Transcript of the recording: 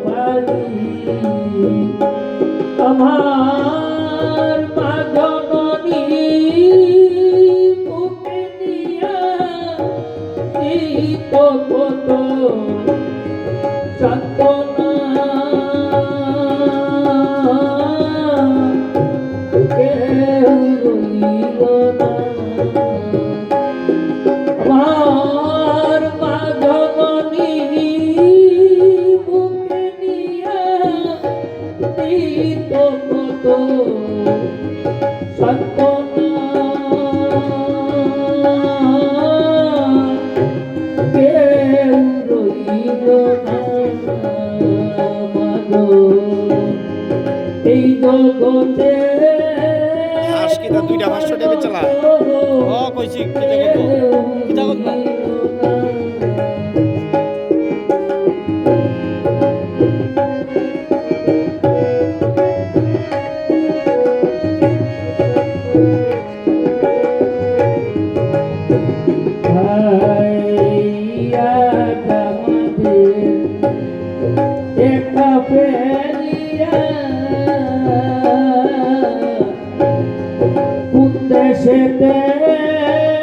পারি আমার মা জননী বুকে নিয়া দিত কত সান্ত্বনা কেউ রইল না আমার মা জননী বুকে নিয়া দিত কত সান্ত্বনা কেউ রইল না মাগো এই জগতে আজকে তার দুইটা ভাষ্য দেবে চালা ও কইছি কিতা করবা দেশেতে